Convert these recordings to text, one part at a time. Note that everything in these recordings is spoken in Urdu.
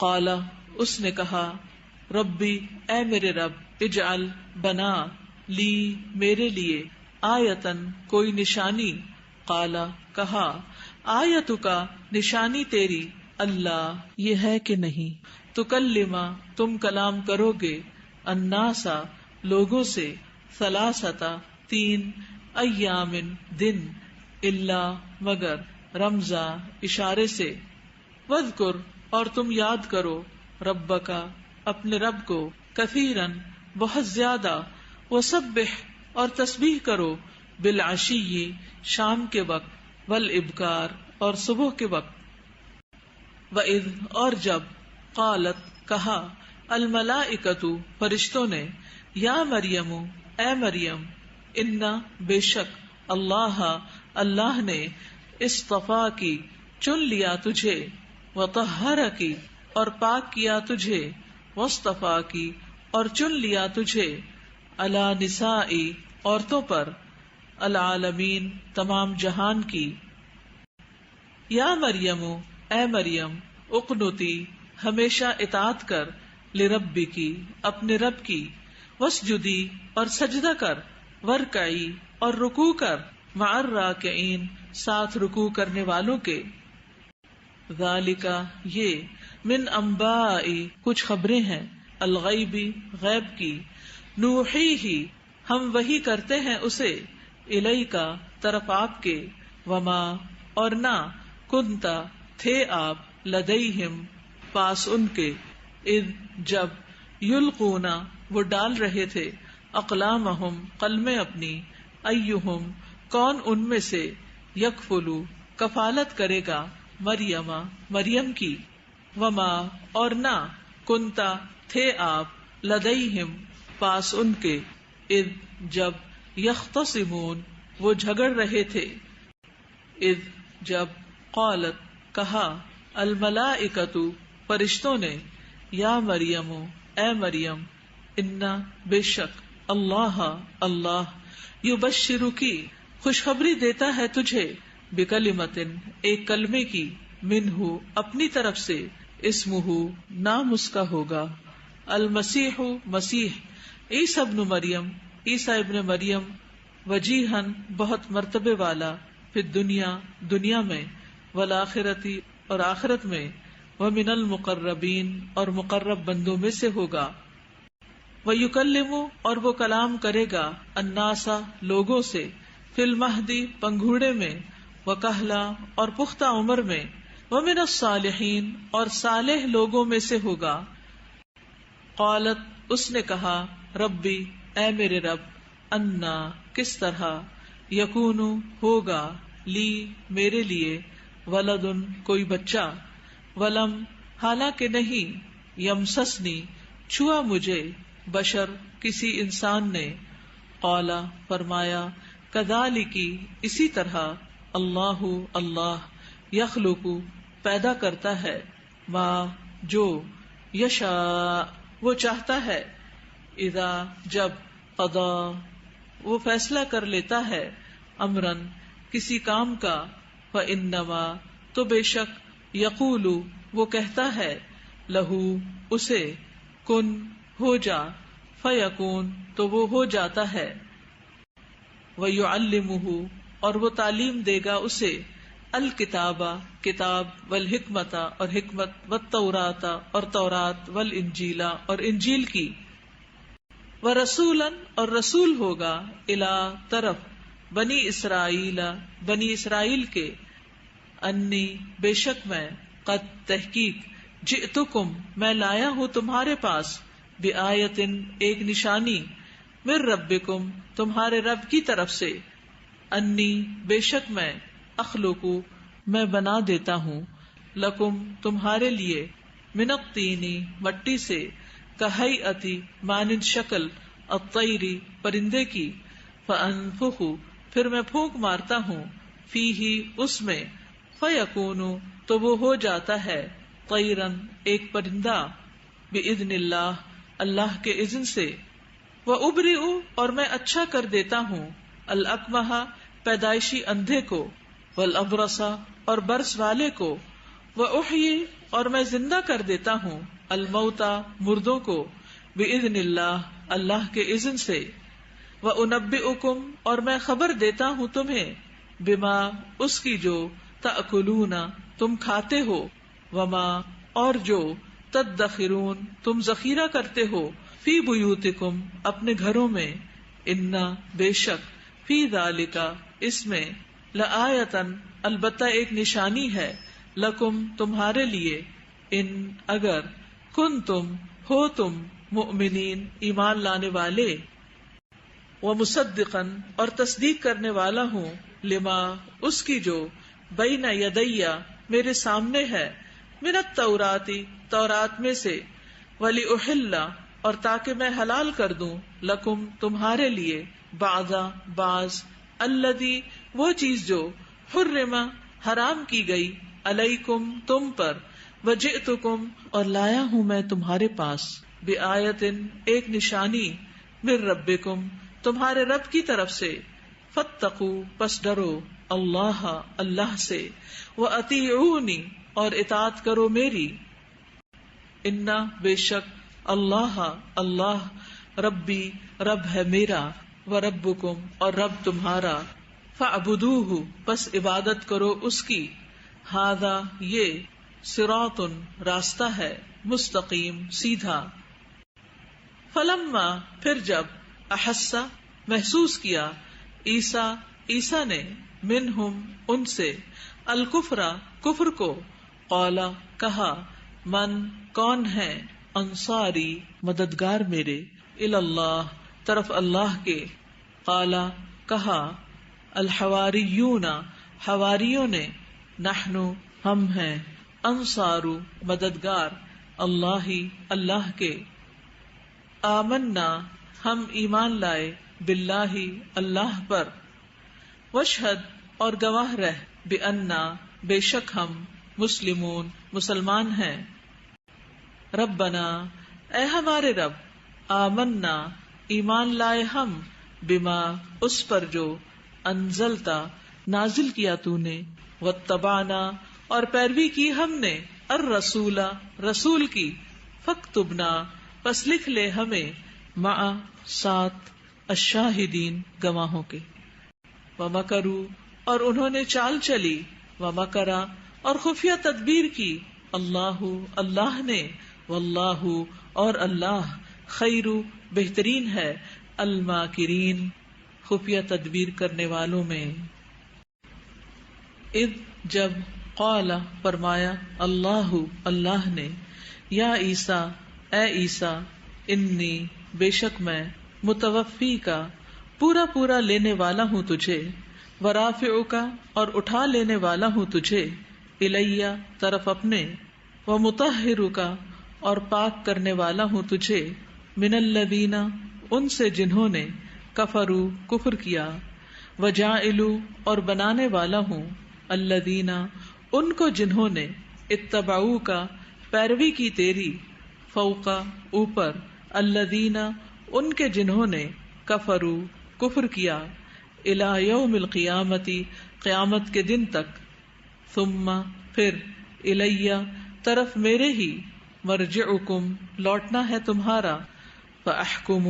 قال اس نے کہا ربی اے میرے رب اجعل بنا لی میرے لیے آیتن کوئی نشانی. قال کہا آیتک نشانی تیری اللہ یہ ہے کہ نہیں تکلما تم کلام کرو گے الناسا لوگوں سے ثلاثتا 3 ایام دن الا مگر رمزا اشارے سے واذکر اور تم یاد کرو ربک اپنے رب کو کثیرن بہت زیادہ وسبح اور تسبیح کرو بالعشی شام کے وقت والابکار اور صبح کے وقت. وَإِذْ اور جب قالت کہا الملائکۃ فرشتوں نے یا مریم اے مریم انا بے شک اللہ نے اصطفا کی چن لیا تجھے وطہر کی اور پاک کیا تجھے واصطفا کی اور چن لیا تجھے علی نساء عورتوں پر العالمین تمام جہان کی. یا مریم اے مریم اقنتی ہمیشہ اطاعت کر لربی کی اپنے رب کی واسجدی اور سجدہ کر ورکعی اور رکوع کر مع الراکعین ساتھ رکوع کرنے والوں کے. ذالک یہ من انباء کچھ خبریں ہیں الغیب غیب کی نوحیہ ہم وحی کرتے ہیں اسے الیک طرف آپ کے وما اور نہ کنتا تھے آپ لدیہم پاس ان کے اذ جب یلقونا وہ ڈال رہے تھے اقلامہم قلمیں اپنی ایہم کون ان میں سے یکفلو کفالت کرے گا مریم کی وما اور نہ کنتا تھے آپ لدیہم پاس ان کے اذ جب یختصمون وہ جھگڑ رہے تھے اذ جب قالت کہا الملائکۃ فرشتوں نے یا مریم اے مریم انا بے شک اللہ یبشرکی خوشخبری دیتا ہے تجھے بکلمۃ ایک کلمے کی منہ اپنی طرف سے اسمہ نام اس کا ہوگا المسیح مسیح عیسی ابن مریم عیسی ابن مریم وجیہن بہت مرتبے والا پھر دنیا میں والآخرتی اور آخرت میں ومن المقربین اور مقرب بندوں میں سے ہوگا. ویکلم اور وہ کلام کرے گا الناسا لوگوں سے فی المہدی پنگھوڑے میں وکہلا اور پختہ عمر میں ومن الصالحین اور صالح لوگوں میں سے ہوگا. قالت اس نے کہا ربی اے میرے رب انا کس طرح یکون ہوگا لی میرے لیے ولدن کوئی بچہ ولم حالانکہ نہیں یمسسنی چھوا مجھے بشر کسی انسان نے. قالا فرمایا کذالکی اسی طرح اللہ یخلق پیدا کرتا ہے ما جو یشاء وہ چاہتا ہے اذا جب قضا وہ فیصلہ کر لیتا ہے امرن کسی کام کا فانما تو بے شک یقول وہ کہتا ہے لہو اسے کن ہو جا فیکون تو وہ ہو جاتا ہے. ویعلمہ اور وہ تعلیم دے گا اسے الکتابہ کتاب والحکمت اور حکمت والتوراۃ اور تورات والانجیل اور انجیل کی. ورسولا اور رسول ہوگا الی طرف بنی اسرائیل کے انی بے شک میں قد تحقیق جئتکم میں لایا ہوں تمہارے پاس بآیتن ایک نشانی من ربکم تمہارے رب کی طرف سے انی بے شک میں اخلق میں بنا دیتا ہوں لکم تمہارے لیے من الطین مٹی سے کہیئتی مانند شکل الطیری پرندے کی فانفخ پھر میں پھونک مارتا ہوں فیہ اس میں فیکون تو وہ ہو جاتا ہے طیرن ایک پرندہ باذن اللہ اللہ کے اذن سے. وابرئ اور میں اچھا کر دیتا ہوں الاکمہ پیدائشی اندھے کو والابرص اور برس والے کو واحیی اور میں زندہ کر دیتا ہوں الموتا مردوں کو بإذن اللہ اللہ کے اذن سے، وأنبئکم اور میں خبر دیتا ہوں تمہیں بما اس کی جو تأکلون تم کھاتے ہو، وما اور جو تدخرون تم ذخیرہ کرتے ہو، فی بیوتکم اپنے گھروں میں، انا بے شک فی ذالک اس میں، لآیتن البتہ ایک نشانی ہے، لکم تمہارے لیے، ان اگر کنتم ہو تم مؤمنین ایمان لانے والے، ومصدقا اور تصدیق کرنے والا ہوں، لما اس کی جو بین یدیا میرے سامنے ہے، من التوراتی تورات میں سے، ولیحل اور تاکہ میں حلال کر دوں، لکم تمہارے لیے، بعض الذی وہ چیز جو حرم حرام کی گئی، علیکم تم پر، وجئتکم اور لایا ہوں میں تمہارے پاس، بآیتن ایک نشانی، من ربکم تمہارے رب کی طرف سے، فاتقوا پس ڈرو، اللہ اللہ سے، واطیعونی اور اطاعت کرو میری، انا بے شک اللہ اللہ ربی رب ہے میرا، وربکم اور رب تمہارا، فاعبدوہ پس عبادت کرو اس کی، ھذا یہ، صراط راستہ ہے، مستقیم سیدھا، فلما پھر جب احس محسوس کیا عیسیٰ نے منہم ان سے الکفر کفر کو، قالا کہا، من کون ہے، انصاری مددگار میرے، اللہ طرف اللہ کے، قالا کہا، الحواریون حواریوں نے، نحن ہم ہیں، انصار مددگار، اللہ اللہ کے، آمنا ہم ایمان لائے، باللہ اللہ پر، واشہد اور گواہ رہ، بأننا بے شک ہم، مسلمون مسلمان ہیں، ربنا اے ہمارے رب، آمنا ایمان لائے ہم، بما اس پر جو انزلتا نازل کیا تو نے، واتبعنا اور پیروی کی ہم نے، الرسول رسول کی، فاکتبنا پس لکھ لے ہمیں، مع ساتھ، الشاہدین گواہوں کے، ومکروا اور انہوں نے چال چلی، ومکرا اور خفیہ تدبیر کی، اللہ اللہ نے، واللہ اور اللہ، خیر بہترین ہے، الماکرین خفیہ تدبیر کرنے والوں میں، اذ جب، قال فرمایا، اللہ اللہ نے، یا عیسیٰ اے عیسیٰ، انی بے شک میں، متوفی کا پورا پورا لینے والا ہوں تجھے، ورافعک اور اٹھا لینے والا ہوں تجھے، الیہ طرف اپنے، ومطہرک اور پاک کرنے والا ہوں تجھے، من الذین ان سے جنہوں نے، کفروا کفر کیا، وجاعل اور بنانے والا ہوں، الذین ان کو جنہوں نے، اتبعوک پیروی کی تیری، فوق اوپر، الذین ان کے جنہوں نے، کفروا کفر کیا، الی یوم القیامت قیامت کے دن تک، ثم پھر، الی طرف میرے ہی، مرجعکم لوٹنا ہے تمہارا، فاحکم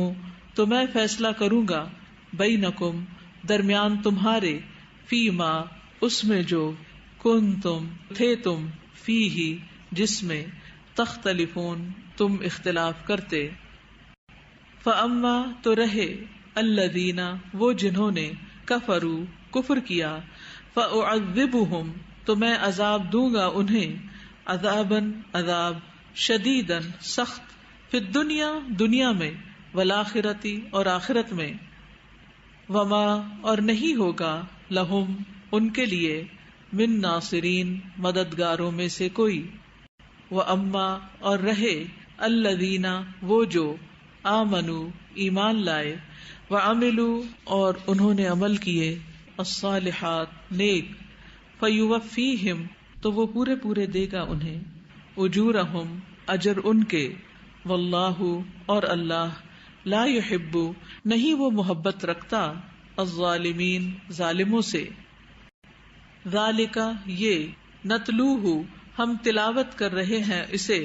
تو میں فیصلہ کروں گا، بینکم درمیان تمہارے، فیما اس میں جو، کنتم تھے تم، فیہ جس میں، تختلفون تم اختلاف کرتے، فاما تو رہے، الذین وہ جنہوں نے، کفروا کفر کیا، فاعذبہم تو میں عذاب دوں گا انہیں، عذاباً عذاب، شدیداً سخت، فی الدنیا دنیا میں، والآخرتی اور آخرت میں، وما اور نہیں ہوگا، لہم ان کے لیے، من ناصرین مددگاروں میں سے کوئی، واما اور رہے، الذین وہ جو، آمنوا ایمان لائے، وعملوا اور انہوں نے عمل کیے، الصالحات نیک، فیوفیہم تو وہ پورے پورے دے گا انہیں، اجورہم اجر ان کے، واللہ اور اللہ، لا یحب نہیں وہ محبت رکھتا، الظالمین ظالموں سے، ذالک یہ، نتلوہ ہم تلاوت کر رہے ہیں اسے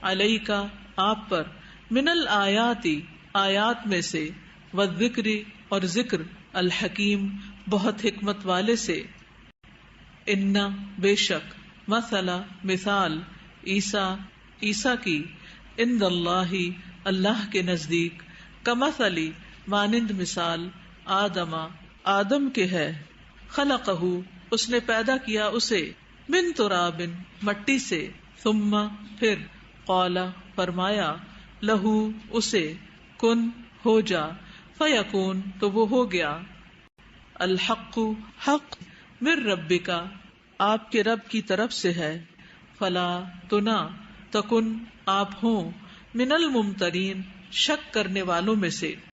علیکا آپ پر، من الآیاتی آیات میں سے، والذکر اور ذکر، الحکیم بہت حکمت والے سے، انا بے شک، مثلا مثال، عیسیٰ کی، عند اللہ اللہ کے نزدیک، کمثلی مانند مثال، آدم کے ہے، خلقہ اس نے پیدا کیا اسے، من تراب مٹی سے، ثم پھر، قال فرمایا، لہو اسے، کن ہو جا، فیکون تو وہ ہو گیا، الحق حق، من ربک آپ کے رب کی طرف سے ہے، فلا تو نہ، تکن آپ ہوں، من الممترین شک کرنے والوں میں سے۔